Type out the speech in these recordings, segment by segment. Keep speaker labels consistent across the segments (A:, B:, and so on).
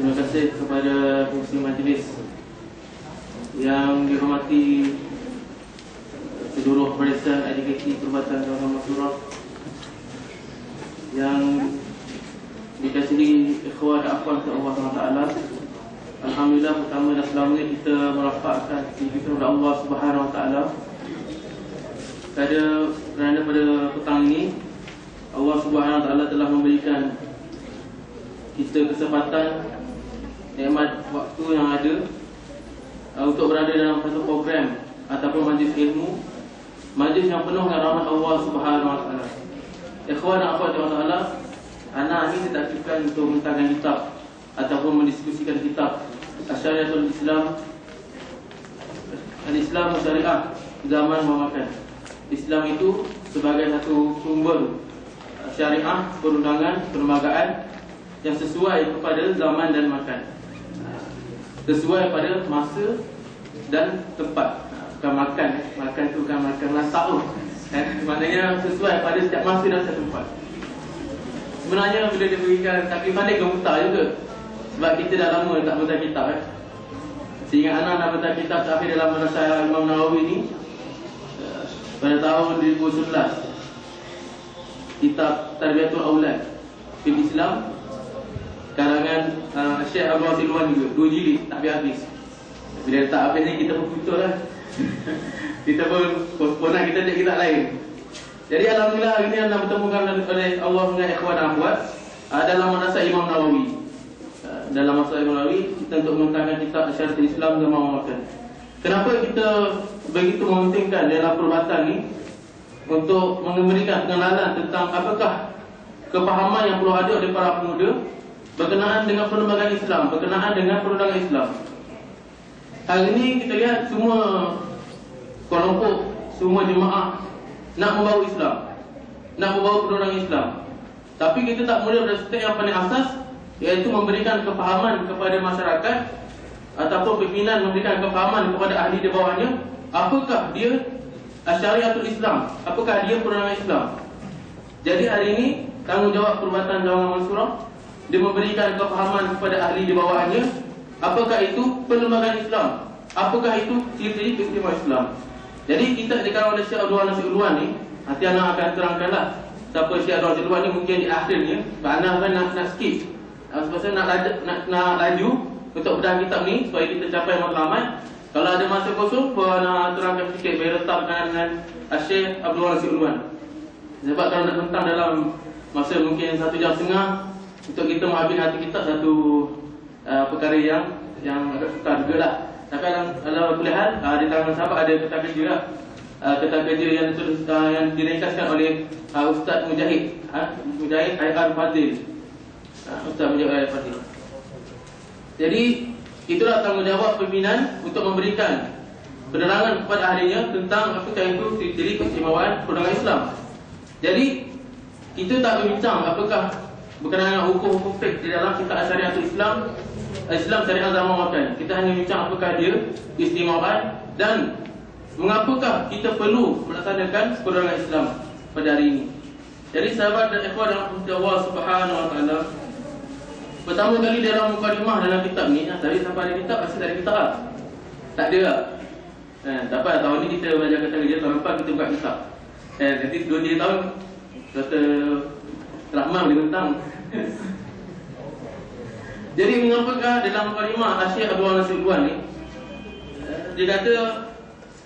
A: Terima kasih kepada pengurusi majlis yang dihormati seluruh barisan IDKT Perubatan Dalam Masyurah, yang dikasihi ikhwan dan akhwat Allah SWT. Alhamdulillah, pertama dan selamanya kita merafakkan puji kepada Allah Subhanahu Wa Taala kerana pada petang ini Allah Subhanahu Wa Taala telah memberikan kita kesempatan, nikmat waktu yang ada untuk berada dalam satu program ataupun majlis ilmu, majlis yang penuh dengan rahmat Allah Subhanahu Wa Taala. Ikhwan dan akhwat Allah Taala, anak ini saya taktifkan untuk mentangkan kitab ataupun mendiskusikan kitab Syariatul Islam, Al-Islam Syariah Zaman Memakan. Islam itu sebagai satu sumber syariah, perundangan, perlembagaan yang sesuai kepada zaman dan makan, sesuai pada masa dan tempat. Bukan makan, makan itu bukan makan masak tu, maknanya sesuai pada setiap masa dan setiap tempat. Sebenarnya bila dia berikan taklifan dia gemutar juga, sebab kita dah lama tak baca kitab. Sehingga anak nak baca kitab terakhir dalam Madrasah Imam Nawawi ni pada tahun 2011, kitab Tarbiyatul Aulad fil Islam karangan Syekh Abdul Silwan juga, 2 jilid tak habis. Bila tak habis ni kita pun putus lah. Kita pun postpone, kita cek kitab lain. Jadi alhamdulillah hari ni anda bertemukan oleh Allah dengan ikhwan dan akhwat dalam Madrasah Imam Nawawi. Dalam Madrasah Imam Nawawi kita untuk mentangkan kitab Syariatul Islam Zaman Memakan. Kenapa kita begitu mementingkan dalam perubatan ni untuk memberikan pengenalan tentang apakah kepahaman yang perlu ada oleh para pemuda berkenaan dengan perlembagaan Islam, berkenaan dengan perundangan Islam. Hari ini kita lihat semua kelompok, semua jemaah nak membawa Islam, nak membawa perundangan Islam. Tapi kita tak mula pada step yang paling asas, iaitu memberikan kepahaman kepada masyarakat ataupun pimpinan memberikan kepahaman kepada ahli di bawahnya, apakah dia Syariatul Islam, apakah dia perundangan Islam. Jadi hari ini tanggungjawab Perubatan Dalam Masyurah, dia memberikan kepahaman kepada ahli di bawahnya, apakah itu perlembagaan Islam, apakah itu ciri-ciri keistimewaan Islam. Jadi kita dikarang oleh Syekh Abdul Nasir Ulwan ni, nanti anak akan terangkanlah siapa Syekh Abdul Nasir Ulwan ni, mungkin di akhirnya sebab anak kan nak skip, sebab saya nak laju untuk bedah kitab ni supaya kita capai matlamat. Kalau ada masa kosong, pun nak terangkan sikit bagi retapkan dengan Syekh Abdul Nasir Ulwan. Sebab kalau nak tentang dalam masa mungkin 1 jam setengah untuk kita mengambil hati kita satu perkara yang agak sukar juga lah. Tapi dalam kuliah di tangan sahabat ada peta kerja lah, peta kerja yang diringkaskan oleh Ustaz Mujahid Al-Fadil, Ustaz Mujahid Al-Fadil. Jadi itulah tanggungjawab pimpinan untuk memberikan penerangan kepada ahlinya tentang apakah itu ciri-ciri keistimewaan perundangan Islam. Jadi kita tak berbincang apakah berkenaan dengan hukum-hukum fiqh di dalam kitab Syariatul Islam, Islam Syariah Zaman Memakan. Kita hanya bincang apakah dia keistimewaan dan mengapakah kita perlu melaksanakan perundangan Islam pada hari ini. Jadi sahabat dan ikhwan dan Allah Subhanahu Wa Taala, pertama kali dalam mukadimah dalam kitab ni, tadi sampai ada kitab, pasti tak ada kitab lah. Tak ada lah. Tak apa, tahun ni kita belajar kata kerja, tahun lepas kita buka kitab. Nanti 2-3 tahun kata Rahman boleh bentang. Jadi mengapakah dalam mukadimah Syekh Abdul Nasir Ulwan ni, dia kata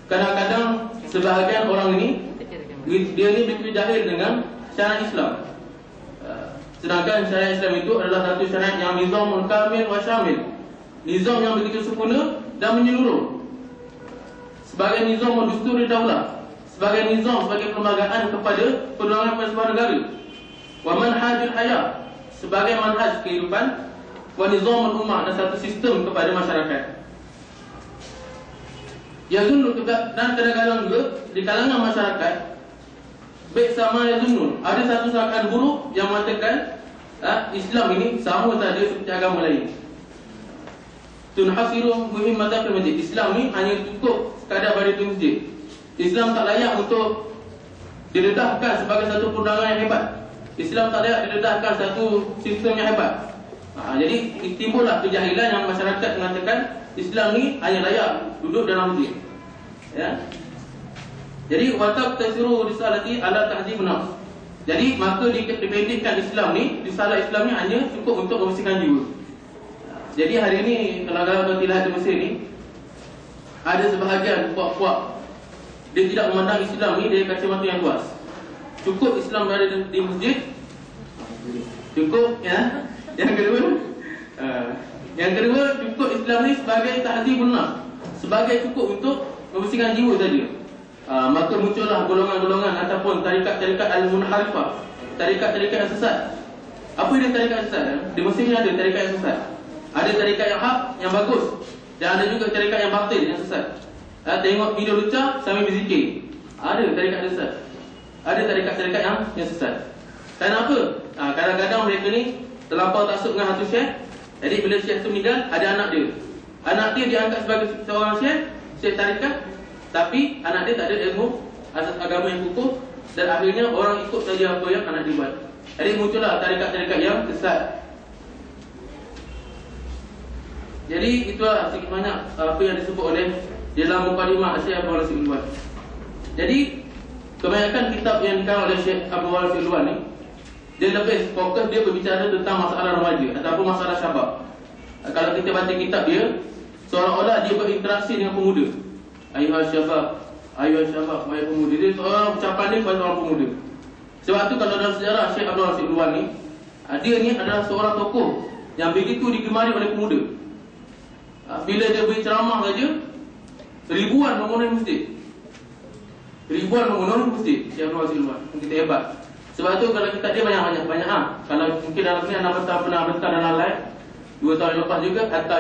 A: kadang-kadang sebahagian orang ni, dia ni begitu jahil dengan syariat Islam. Sedangkan syariat Islam itu adalah satu syariat yang nizamul kamil wa syamil, nizam yang begitu sempurna dan menyeluruh, sebagai nizamul dusturi daulah, sebagai nizam, sebagai perlembagaan kepada perundangan pada sebuah negara, wa manhajul hayat, sebagai manhaj kehidupan, wa nizamul ummah, dan satu sistem kepada masyarakat. Yazunnu, dan kadang-kadang juga di kalangan masyarakat, baik sama yazunnu, ada satu sangkaan buruk yang mengatakan Islam ini sama saja seperti agama lain. Tunhasiru muhimmatan fil masjid, Islam ni hanya cukup sekadar pada itu masjid. Islam tak layak untuk didedahkan sebagai satu perundangan yang hebat. Islam tak layak didedahkan satu sistem yang hebat. Jadi timbullah kejahilan yang masyarakat mengatakan Islam ni hanya layak duduk dalam masjid. Ya. Jadi watab tasiru risalati ala tahdzib nafs. Jadi maka dipendekkan Islam ni, risalah Islam ni hanya cukup untuk membersihkan jiwa. Jadi hari ini kalau kita lihat di Mesir ni, ada sebahagian puak-puak dia tidak memandang Islam ni dari kacamata yang luas. Cukup Islam berada di masjid, cukup ya. Yang kedua cukup Islam ni sebagai tahdzibun nafs, sebagai cukup untuk membersihkan jiwa saja. Maka muncullah golongan-golongan ataupun tarikat-tarikat al-munharifah, tarikat-tarikat yang sesat. Apa dia tarikat yang sesat? Di Mesir ni ada tarikat yang sesat. Ada tarikat yang hak, yang bagus, dan ada juga tarikat yang batil, yang sesat. Tengok video lucah sambil berzikir. Ada tarikat yang sesat. Ada tarikat-tarikat yang sesat. Kenapa? Kadang-kadang mereka ni terlampau taksub dengan satu syekh. Jadi bila syekh tu meninggal, ada anak dia. Anak dia diangkat sebagai seorang syekh tarikat, tapi anak dia tak ada ilmu asas agama yang kukuh, dan akhirnya orang ikut saja apa yang anak dia buat. Jadi muncullah tarikat-tarikat yang sesat. Jadi itulah sedikit banyak apa yang disebut oleh dalam mukadimah Syekh Abdul Wahab Ridwan. Jadi kebanyakan kitab yang dikarang oleh Syekh Abdul Wahab Ridwan ni, dia lebih fokus, dia berbicara tentang masalah remaja ataupun masalah syabab. Kalau kita baca kitab dia, seolah-olah dia berinteraksi dengan pemuda. Ayuhal syabab, ayuhal syabab, wahai pemuda. Dia seorang ucapan dia kepada orang pemuda. Sebab tu kalau dalam sejarah Syekh Abdul Wahab Ridwan ni, dia ni adalah seorang tokoh yang begitu digemari oleh pemuda. Bila dia beri ceramah saja, ribuan memenuhi masjid. Ribuan memenuhi masjid. Syekh Abdul Wahab Ridwan, kita hebat. Sebab tu kalau kita dia banyak. Kalau mungkin dalam sini anda pernah bentang dalam live 2 tahun lepas juga, hatta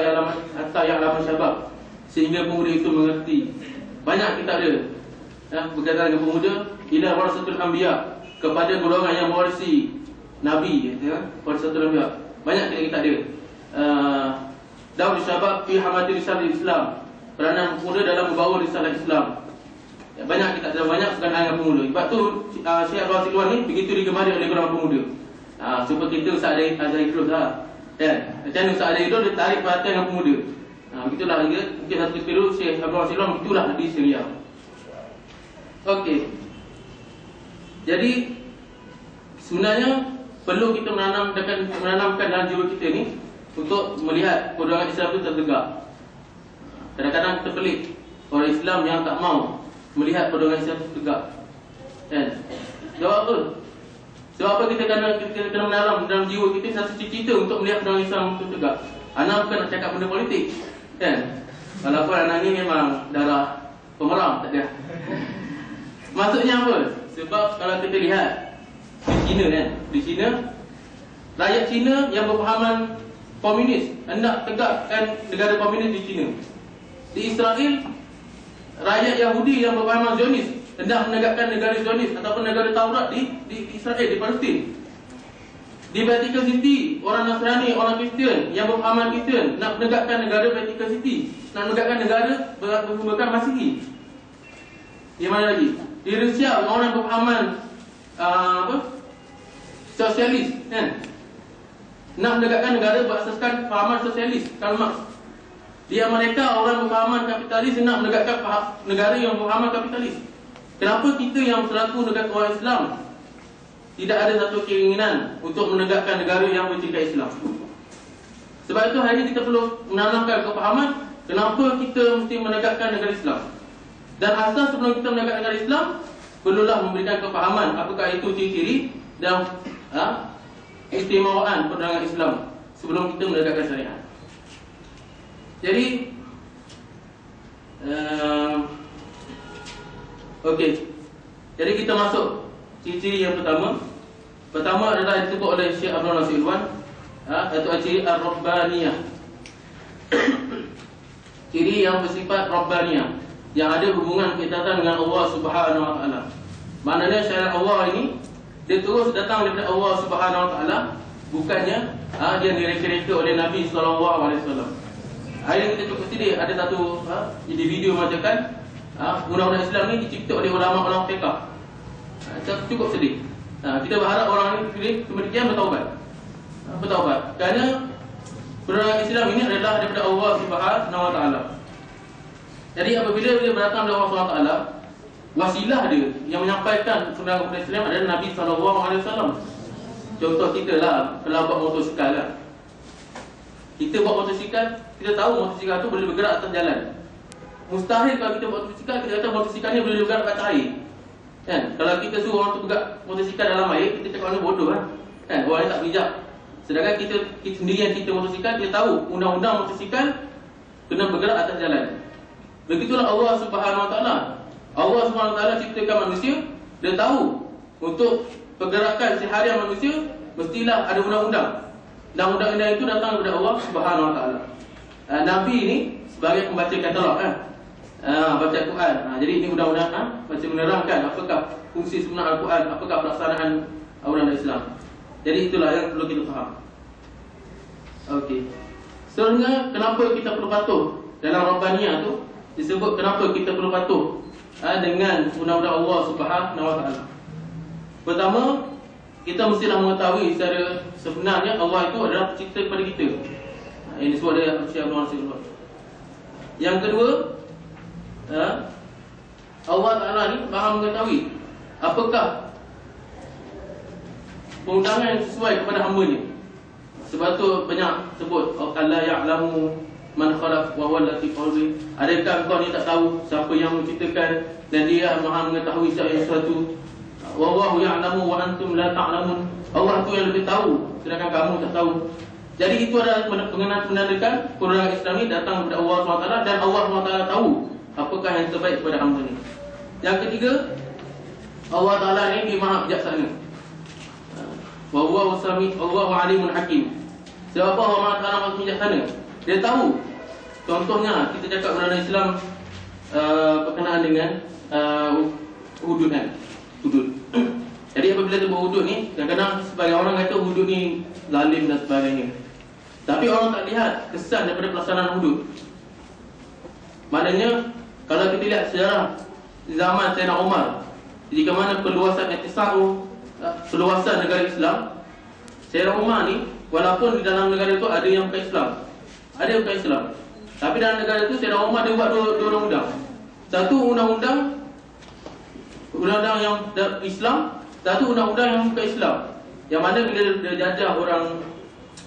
A: yang lama syabab, sehingga pemuda itu mengerti. Banyak kitab dia berkaitan dengan pemuda. Ila warasatul anbiya, kepada golongan yang mewarisi Nabi, warasatul anbiya. Banyak kitab dia. Daur syabab fi hamati risalah Islam, peranan pemuda dalam membawa risalah Islam. Banyak kita ada banyak sekarang dengan pemuda. Sebab tu Syekh Abdul Wahab Ridwan ni begitu digemari oleh orang pemuda. Supaya kita Ustaz Azhar Idrus lah. Macam mana Ustaz Azhar Idrus dia tarik perhatian dengan pemuda. Begitulah dia. Mungkin satu ketika dulu Syekh Abdul Wahab Ridwan begitulah di Syria. Okey. Jadi sebenarnya perlu kita menanamkan dalam jiwa kita ni untuk melihat perjuangan Islam itu tertegak. Kadang-kadang kita pelik orang Islam yang tak mau melihat perjuangan Islam itu tegak. Jawab apa? Sebab apa kita kena mendalam dalam jiwa kita satu cita-cita untuk melihat perjuangan Islam itu tegak. Anak bukan nak cakap benda politik, Kalau apa anak ni memang darah pemerang, tak ada. Maksudnya apa? Sebab kalau kita lihat di China di China, rakyat China yang berpahaman komunis hendak tegakkan negara komunis di China. Di Israel, rakyat Yahudi yang berpahaman Zionis hendak menegakkan negara Zionis ataupun negara Taurat di Israel, di Palestin. Di Vatican City, orang Nasrani, orang Kristian yang berpahaman Kristian nak menegakkan negara Vatican City, nak menegakkan negara bersumberkan Masihi. Di mana lagi? Di Rusia, orang yang berpahaman sosialis, nak menegakkan negara berasaskan fahaman sosialis, Karl Marx. Di Amerika, orang berpahaman kapitalis nak menegakkan negara yang berpahaman kapitalis. Kenapa kita yang selaku negara orang Islam tidak ada satu keinginan untuk menegakkan negara yang bercakap Islam? Sebab itu hari ini kita perlu menanamkan kepahaman kenapa kita mesti menegakkan negara Islam. Dan asas sebelum kita menegakkan negara Islam, perlulah memberikan kepahaman apakah itu ciri-ciri dan istimewaan perjuangan Islam sebelum kita menegakkan syariat. Jadi okey. Jadi kita masuk ciri-ciri yang pertama. Pertama adalah disebut oleh Syekh Abdul Wahab Ridwan, iaitu ciri ar-rabbaniyah. Ciri yang bersifat rabbaniyah, yang ada hubungan kaitan dengan Allah Subhanahu Wa Taala. Maknanya syariat Allah ini dia terus datang daripada Allah Subhanahu Wa Taala, bukannya dia direka-reka oleh Nabi sallallahu alaihi wasallam. Hari ini kita cukup sedih ada satu video mengatakan undang-undang Islam ni dicipta oleh ulama-ulama fiqh. Cukup sedih. Kita berharap orang ini demikian bertaubat. Kerana Perundangan Islam ini adalah daripada Allah Subhanahu Wa Taala. Jadi apabila dia datang dari Allah Subhanahu Wa Taala, wasilah dia yang menyampaikan perundangan Islam adalah Nabi Sallallahu Alaihi Wasallam. Contoh kita lah, kalau buat motosikal lah. Kita buat motosikal, kita tahu motosikal tu boleh bergerak atas jalan. Mustahil kalau kita buat motosikal, kita kata motosikal ni boleh bergerak atas air. Kan? Kalau kita suruh orang tu bergerak motosikal dalam air, kita cakap mana bodoh lah. Kan? Orang ni tak bijak. Sedangkan kita sendiri yang kita motosikal, kita tahu undang-undang motosikal kena bergerak atas jalan. Begitulah Allah Subhanahu Wa Taala. Allah Subhanahu Wa Taala ciptakan manusia, dia tahu untuk pergerakan seharian manusia mestilah ada undang-undang. Dan undang-undang itu datang daripada Allah Subhanahu Wa Taala. Nabi ni sebagai pembaca katalog kan. Baca Al-Quran. Jadi ini undang-undang baca menerangkan apakah fungsi sebenar Al-Quran, apakah pelaksanaan undang-undang Islam. Jadi itulah yang perlu kita faham. Okey. Sebenarnya kenapa kita perlu patuh dalam Rabbaniyah tu disebut kenapa kita perlu patuh dengan undang-undang Allah Subhanahu Wa Taala. Pertama, kita mestilah mengetahui secara sebenarnya Allah itu adalah pencipta kepada kita. Ini disebut oleh Syekh Abdul Nasir. Yang kedua, Allah Ta'ala ni maha mengetahui apakah perundangan yang sesuai kepada hamba-Nya. Sebab tu banyak sebut Allah ya'lamu man khalaq wa huwa al-latiful khabir. Adakah kau ni tak tahu siapa yang menciptakan dan dia maha mengetahui sesuatu. Wallahu ya'lamu wa antum la ta'lamun. Allah tu yang lebih tahu sedangkan kamu tak tahu. Jadi itu adalah menandakan perundangan Islam ini datang daripada Allah SWT dan Allah SWT tahu apakah yang terbaik kepada hamba ni. Yang ketiga, Allah Ta'ala ni dia maha bijaksana. Wa huwa sami, Allahu alimun hakim. Sebab Allah Ta'ala maha bijaksana. Dia tahu. Contohnya kita cakap perundangan Islam berkenaan dengan hudud kan. Hudud. Jadi apabila sebut hudud ni, kadang-kadang sebagai orang kata hudud ni zalim dan sebagainya. Tapi orang tak lihat kesan daripada pelaksanaan hudud. Maknanya kalau kita lihat sejarah zaman Sayyidina Umar, jika mana perluasan iktisadu, perluasan negara Islam, Sayyidina Umar ni walaupun di dalam negara itu ada yang bukan Islam, ada yang bukan Islam, tapi dalam negara itu Sayyidina Umar dia buat dua undang-undang. Satu undang-undang yang Islam, satu undang-undang yang bukan Islam. Yang mana bila dia jajah orang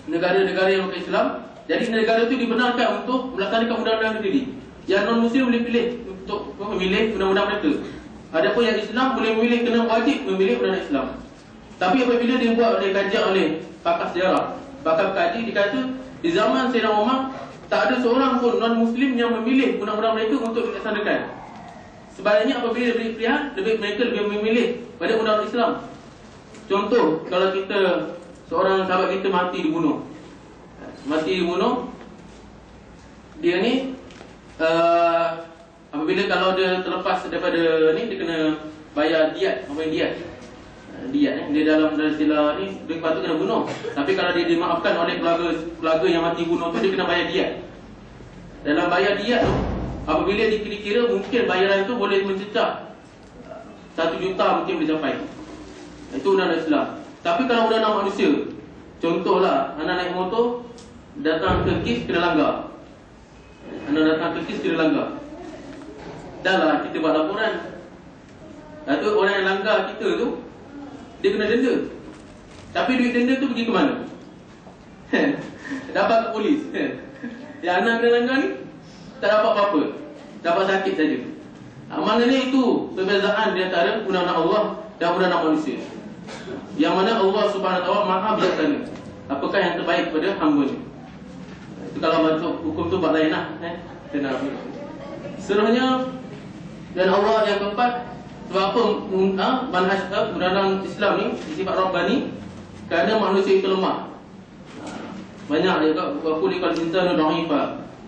A: negara-negara yang bukan Islam, jadi negara itu dibenarkan untuk melaksanakan undang-undang sendiri. Yang non-Muslim boleh pilih untuk memilih undang-undang mereka. Adapun yang Islam boleh memilih, kena wajib memilih undang-undang Islam. Tapi apabila dia buat oleh kajian oleh pakar sejarah, pakar kaji, dikata di zaman Sayyidina Umar tak ada seorang pun non-Muslim yang memilih undang-undang mereka untuk dilaksanakan. Sebaliknya apabila diberi pilihan, mereka lebih memilih pada undang-undang Islam. Contoh, kalau kita seorang sahabat kita mati dibunuh, dia ni apabila kalau dia terlepas daripada ni, dia kena bayar diat. Apa yang diat? Diat dia dalam istilah ni dia patut kena bunuh. Tapi kalau dia dimaafkan oleh keluarga yang mati bunuh tu, dia kena bayar diat. Dalam bayar diat tu, apabila dikira-kira mungkin bayaran tu boleh mencecah 1 juta mungkin boleh capai. Itu undang-undang Islam. Tapi kalau undang-undang manusia, contohlah anak naik motor datang ke KIS kena langgar. Anak datang ke KIS kena langgar. Dah lah kita buat laporan. Lepas tu orang yang langgar kita tu, dia kena denda. Tapi duit denda tu pergi ke mana? Dapat ke polis. Yang anak kena langgar ni tak dapat apa-apa, dapat sakit saja. Maknanya itu perbezaan di antara undang-undang Allah dan undang-undang manusia. Yang mana Allah Subhanahu Wa Taala maha bijaksana. Apakah yang terbaik kepada hamba-Nya. Itu kalau masuk hukum tu bab lain lah. Seterusnya, dan Allah yang keempat, sebab apa manhaj undang-undang Islam ni bersifat Rabbani? Kerana manusia itu lemah. Banyak dia kata wakulikal insanu dha'ifa.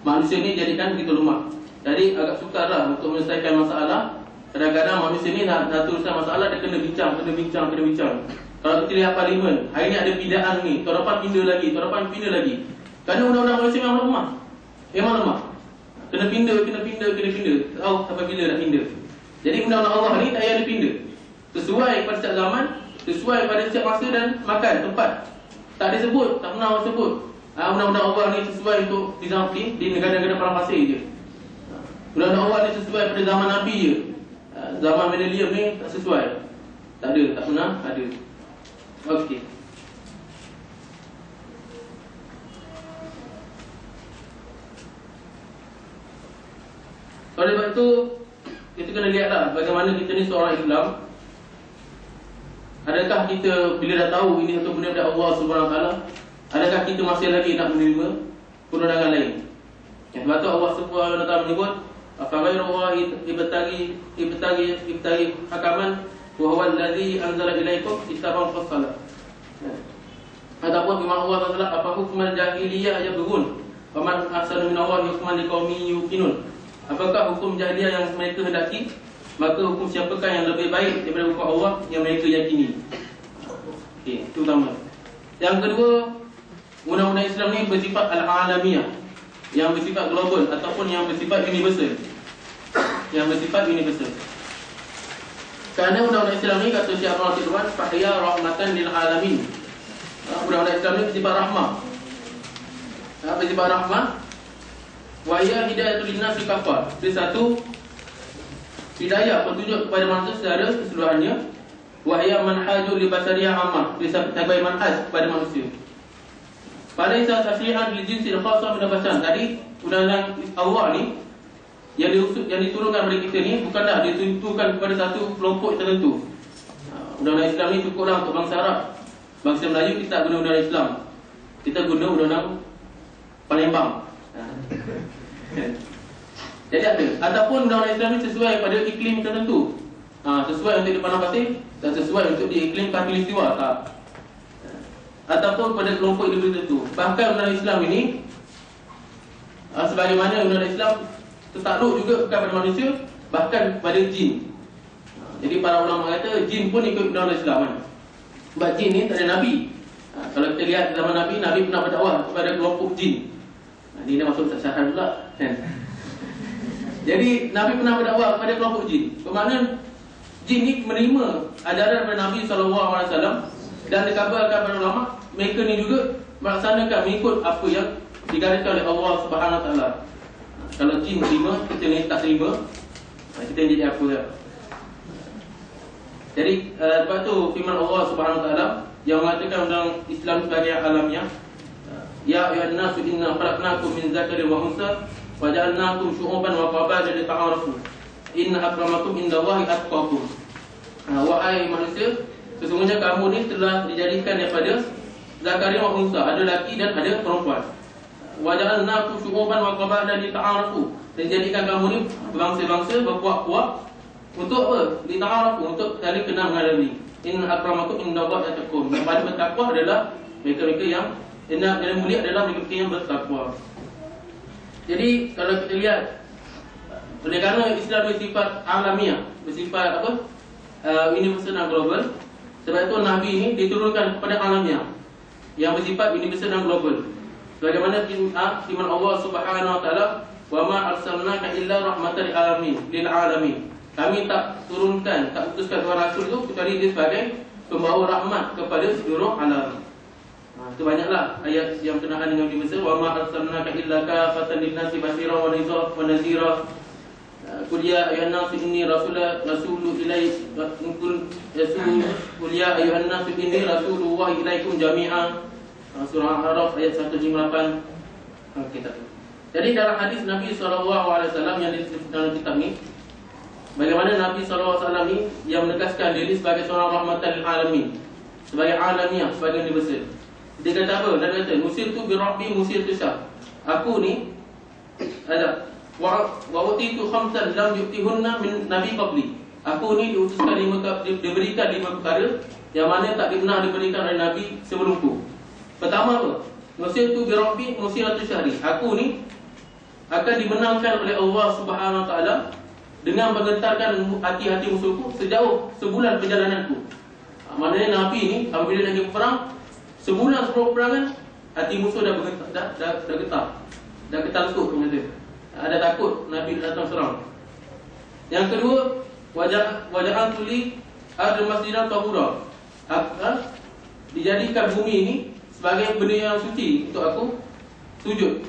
A: Manusia ni jadikan begitu lemah. Jadi agak sukarlah untuk menyelesaikan masalah. Kadang-kadang manusia ni nak teruskan masalah, dia kena bincang. Kalau kita lihat parlimen, hari ni ada pindaan ni, tahun depan pindah lagi. Kerana undang-undang manusia memang lemah. Kena pindah. Tahu sampai bila nak pindah. Jadi undang-undang Allah ni tak payah dipindah. Sesuai pada setiap zaman, sesuai pada setiap masa dan makan tempat. Tak disebut, tak pernah sebut undang-undang Allah ni sesuai untuk di negara-negara perang pasir je. Undang-undang Allah ni sesuai pada zaman Nabi je. Zaman milenium ni tak sesuai. Tak ada, tak pernah ada. Okey. Oleh sebab itu, kita kena lihatlah bagaimana kita ni seorang Islam. Adakah kita bila dah tahu ini satu benda dari Allah Subhanahu Wa Taala, adakah kita masih lagi nak menerima perundangan lain? Sebab tu Allah Subhanahu Wa Taala menyebut, "Afaghayrullahi ibtaghi hakaman wa huwa allazi anzala ilaikum kitaban fassalah." Ataupun firman Allah Taala, "Apa hukmal jahiliyah yabghun? Wa man ahsanu minallahi hukman liqaumin yuqinun." Apakah hukum jahiliyah yang mereka hendaki? Maka hukum siapakah yang lebih baik daripada hukum Allah yang mereka yakini? Okey, itu pertama. Yang kedua, undang-undang Islam ni bersifat al-alamiyah, yang bersifat global ataupun yang bersifat universal. Yang bersifat universal. Kerana undang-undang Islam ni kata Syekh Abdul Ridwan, "Fahya rahmatan lil alamin." Undang-undang Islam ni bersifat rahmah. Bersifat rahmah. Wa ya hidayatul linnasi kafah. Dia satu hidayah, petunjuk kepada manusia secara keseluruhannya. Wa ya manhajul li basariyah ammah. Dia sebagai manhaj kepada manusia. Pada isal tasyihan li jinsil khassa min al-bashar. Tadi undang-undang Allah ni yang diturunkan kepada kita ni bukanlah ditentukan kepada satu kelompok tertentu. Undang-undang Islam ni cukuplah untuk bangsa Arab. Bangsa Melayu kita tak guna undang-undang Islam. Kita guna undang-undang Palembang. Jadi ada. Ataupun undang-undang Islam ni sesuai pada iklim tertentu. Sesuai untuk di padang pasir dan sesuai untuk di iklim khatulistiwa tak. Ataupun pada kelompok individu tertentu. Bahkan undang-undang Islam ini sebagaimana undang-undang Islam tertakluk juga kepada manusia, bahkan pada jin. Jadi para ulama kata jin pun ikut undang-undang Islam kan. Sebab jin ni tak ada Nabi. Kalau kita lihat zaman Nabi, Nabi pernah berdakwah kepada kelompok jin. Ini dah masuk tak pula kan? Jadi Nabi pernah berdakwah kepada kelompok jin. Bermakna jin ni menerima ajaran daripada Nabi SAW dan dikabarkan kepada ulama, mereka ni juga melaksanakan mengikut apa yang digariskan oleh Allah Subhanahu Wa Taala. Kalau jin terima, kita ni tak terima, kita jadi apa ya? Jadi sebab tu firman Allah Subhanahu Wa Taala yang mengatakan undang Islam sebagai alamiah, "Ya ayyuhan nasu inna khalaqnakum min dzakarin wa unsa wa ja'alnakum syu'uban wa qabaila lita'arafu. Inna akramakum indallahi atqakum." Wahai manusia, sesungguhnya kamu ni telah dijadikan daripada zakarin wa unsa, ada lelaki dan ada perempuan. Wa ja'alnakum syu'uban wa qabaila lita'arafu. Dan jadikan kamu ni berbangsa-bangsa, berpuak-puak untuk apa? Lita'arafu, untuk saling kenal mengenali. Inna akramakum indallahi atqakum. Yang paling bertakwa adalah mereka-mereka yang mulia adalah mereka yang bertakwa. Jadi kalau kita lihat, oleh kerana Islam bersifat alamiah, bersifat apa? Universal dan global. Sebab itu Nabi ini diturunkan kepada alamiah yang bersifat universal dan global. Sebagaimana firman Allah Subhanahu Wa Taala, "Wa ma arsalnaka illa rahmatan lil alamin." Kami tak turunkan, tak utuskan seorang rasul itu kecuali dia sebagai pembawa rahmat kepada seluruh alam. Itu banyaklah ayat yang berkenaan dengan universal. Wa ma arsalnaka illa kafatan lin-nasi basyiran wa nadhira. Qul ya ayyuhan nasu inni rasulu ilaikum qul ya ayyuhan nasu inni rasulullah ilaikum jami'an. Surah Al-A'raf ayat 158. Okey tak. Jadi dalam hadis Nabi SAW yang disebut dalam kitab ni, bagaimana Nabi SAW ni yang menegaskan diri sebagai seorang rahmatan lil alamin, sebagai alamiah, sebagai universal. Dia kata apa? Dia kata, "Musir tu bi rabbi musir tu syah." Aku ni ada wa utitu khamsan lam yu'tihunna min nabi qabli. Aku ni diutuskan diberikan 5 perkara yang mana tak pernah diberikan oleh nabi sebelumku. Pertama apa? Musir tu bi rabbi musir tu syahri. Aku ni akan dimenangkan oleh Allah Subhanahu Wa Taala dengan menggentarkan hati-hati musuhku sejauh sebulan perjalananku. Maknanya Nabi ni apabila nak pergi perang, sebulan sebelum peperangan, hati musuh dah bergetar, dah getar. Dah getar lesuk kata. Ada takut Nabi datang serang. Yang kedua, wajah tuli ada masjidan tahura. Dijadikan bumi ini sebagai benda yang suci untuk aku sujud.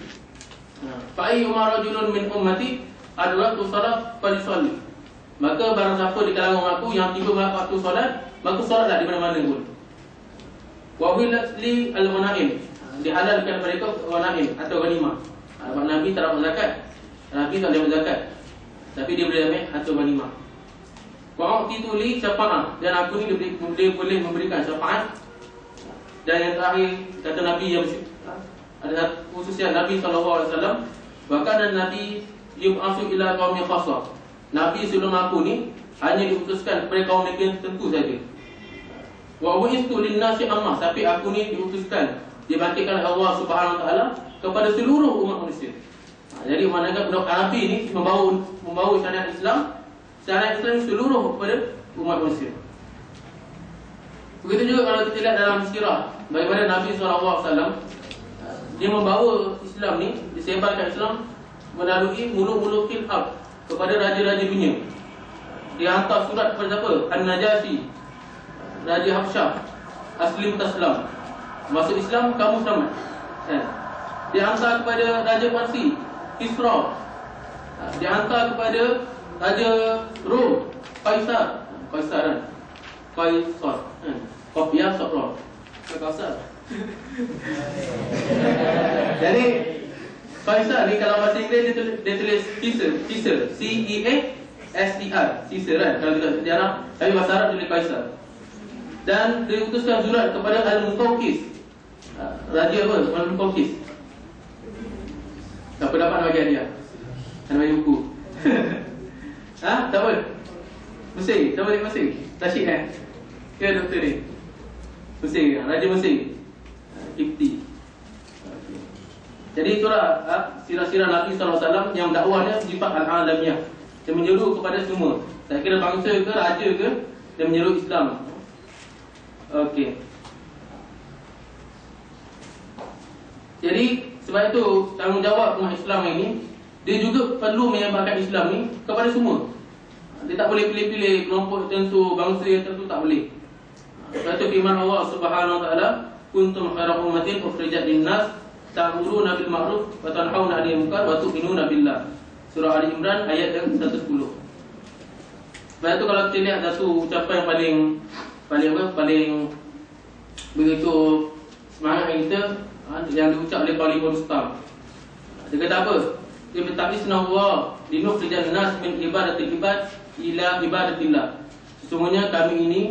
A: Fa ayyuma rajulun min ummati adratu salat falyusalli. Maka barang siapa di kalangan aku yang tiba waktu solat, maka solatlah di mana-mana pun. Wa huillat li al-ghanaim. Dihalalkan mereka ghanaim atau ghanimah. Nabi tak dapat zakat. Nabi tak boleh zakat. Tapi dia boleh ambil atau ghanimah. Wa u'titu li syafa'ah, dan aku ni dia boleh memberikan syafaat. Dan yang terakhir kata Nabi yang ada khususnya Nabi SAW, bahkan Nabi yub'atsu ila qaumi khassah. Nabi sebelum aku ni hanya diutuskan kepada kaum mereka tertentu saja. Wa bu'istu lin-nasi amma, tapi aku ni diutuskan, dibangkitkan oleh Allah Subhanahu Wa Taala kepada seluruh umat manusia. Jadi maknanya Nabi ni membawa syariat Islam seluruh kepada umat manusia. Begitu juga kalau kita lihat dalam sirah bagaimana Nabi SAW dia membawa Islam ni, disebarkan Islam melalui mulut-mulut khilaf kepada raja-raja dunia. Dia hantar surat kepada siapa? An-Najasyi, Raja Habsyah, Aslim Taslam, masuk Islam kamu selamat. Dia hantar kepada Raja Parsi, Kisra. Dia hantar kepada Raja Rom, Kaisar. Kopiah Sokro Kaisar. Jadi Kaisar ni kalau bahasa Inggeris dia tulis Caesar, C-E-A-S-E-R, Caesar kan kalau kita sejarah. Tapi bahasa Arab tulis Kaisar. Dan dia utuskan surat kepada Al-Muqawqis, Raja apa? Al-Muqawqis. Tak dapat bagi hadiah, kan bagi buku. Tak apa. Mesir, tak boleh Mesir. Rashid ke doktor ni? Mesir, Raja Mesir, Kipti. Jadi itulah sirah-sirah Nabi SAW yang dakwahnya sifat al-alamiyah. Dia menyeru kepada semua. Tak kira bangsa ke, raja ke, dia menyeru Islam. Okey. Jadi sebab itu tanggungjawab umat Islam ini, dia juga perlu menyebarkan Islam ni kepada semua. Dia tak boleh pilih-pilih kelompok tertentu, bangsa tertentu, tak boleh. Sebab itu firman Allah Subhanahu Wa Taala, kuntum khairu ummatin ukhrijat lin-nas ta'muruna bil ma'ruf wa tanhauna 'anil munkar wa tu'minuna billah. Surah Ali Imran ayat yang 110. Sebab itu kalau kita lihat satu ucapan yang paling begitu semangat kita yang diucap oleh Talibul Rustam. Dia kata apa? Dia bertakbisna Allah linukhrija an-nas min ibadatil ibad ila ibadatillah. Sesungguhnya kami ini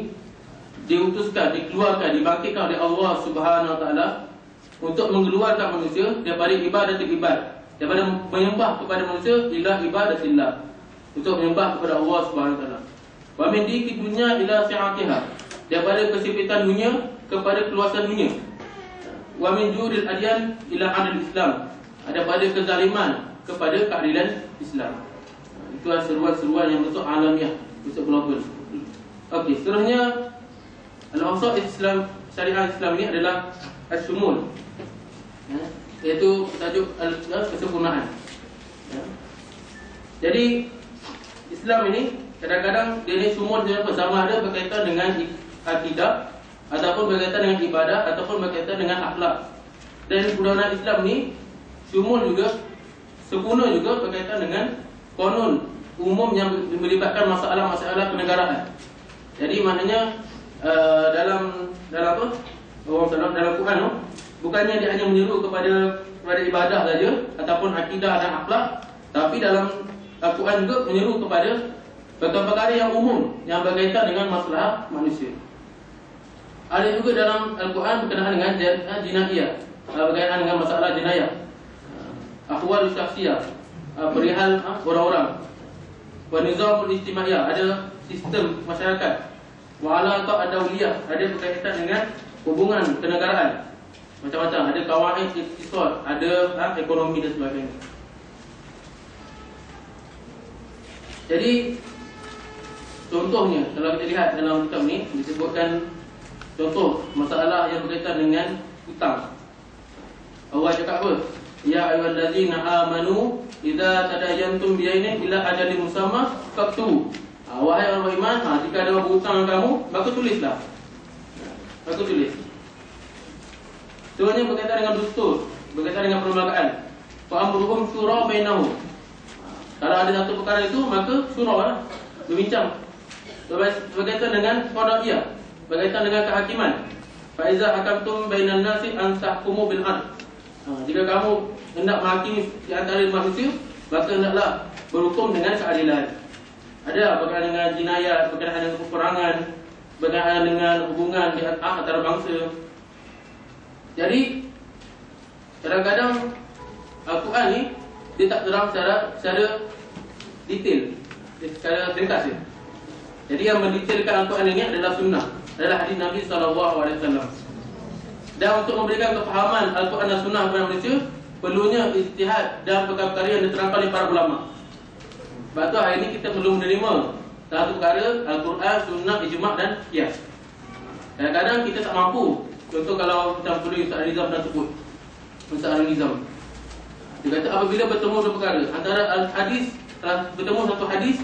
A: diutuskan, dikeluarkan, dibangkitkan oleh Allah Subhanahu Wa Taala untuk mengeluarkan manusia daripada ibadatil ibad, daripada menyembah kepada manusia ila ibadatillah, untuk menyembah kepada Allah Subhanahu Wa Taala. Wa min diki dunya ila si'atiha, daripada kesempitan dunia kepada keluasan dunia. Wa min juril adyan ila adil Islam, daripada kezaliman kepada keadilan Islam. Itu adalah seruan-seruan yang bentuk alamiah, bentuk global. Okey, seterusnya al-maqsad Islam, syariah Islam ini adalah as-shumul, iaitu tajuk kesempurnaan. Jadi Islam ini kadang-kadang dia ni shumul dia sama ada berkaitan dengan akidah, ataupun berkaitan dengan ibadah, ataupun berkaitan dengan akhlak. Dan undang-undang Islam ni shumul juga, sempurna juga berkaitan dengan konun umum yang melibatkan masalah-masalah kenegaraan. Jadi maknanya dalam apa? Dalam Quran bukannya dia hanya menyeru kepada ibadah saja ataupun akidah dan akhlak, tapi dalam Al-Quran juga menyeru kepada perkara-perkara yang umum yang berkaitan dengan masalah manusia. Ada juga dalam Al-Quran berkenaan dengan jinayah, berkaitan dengan masalah jenayah, akhwal syakhsiyah, perihal orang-orang, wa nizamul ijtimaiyah, ada sistem masyarakat, wa alaqah ad-dawliyah, ada berkaitan dengan hubungan kenegaraan, macam-macam, ada qawaid iqtisad, ada ekonomi dan sebagainya. Jadi contohnya kalau kita lihat dalam kitab ni disebutkan contoh masalah yang berkaitan dengan hutang. Allah cakap apa? Ya ayyuhallazina amanu idza tadayantum bi'ainin ila ajalin musamma faktubu. Wahai orang beriman, jika ada berhutang dengan kamu, maka tulislah. Maka tulis. Sebenarnya berkaitan dengan dustur, berkaitan dengan perlembagaan. Fa amruhum syura bainahum. Kalau ada satu perkara itu, maka syura lah, berbincang. Berkaitan dengan qadaiyah, berkaitan dengan kehakiman. Fa iza hakamtum bainan nasi an tahkumu bil adl. Jika kamu hendak menghakimi di antara manusia, maka hendaklah berhukum dengan keadilan. Ada berkaitan dengan jinayat, berkaitan dengan peperangan, berkaitan dengan hubungan di antara bangsa. Jadi kadang-kadang Al-Quran ni dia tak terang secara detail, secara ringkas je. Jadi yang mendetailkan Al-Quran ini adalah sunnah, adalah hadis Nabi SAW. Dan untuk memberikan kefahaman Al-Quran dan sunnah kepada manusia, perlunya ijtihad dan perkara-perkara yang diterangkan oleh para ulama. Sebab tu hari ini kita perlu menerima satu perkara Al-Quran, sunnah, ijma' dan qiyas. Kadang-kadang kita tak mampu. Contoh kalau kita perlu Ustaz Rizam dah sebut, Ustaz Rizam, dia kata apabila bertemu dua perkara, antara hadis, bertemu satu hadis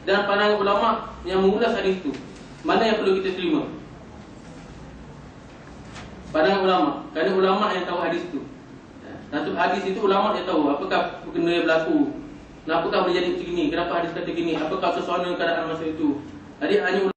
A: dan pandangan ulama yang mengulas hadis itu, mana yang perlu kita terima? Pandangan ulama, kerana ulama yang tahu hadis itu. Satu hadis itu ulama yang tahu apakah benda yang berlaku, kenapakah boleh jadi macam ini, kenapa hadis kata gini, apakah sesuatu keadaan masa itu. Jadi hanya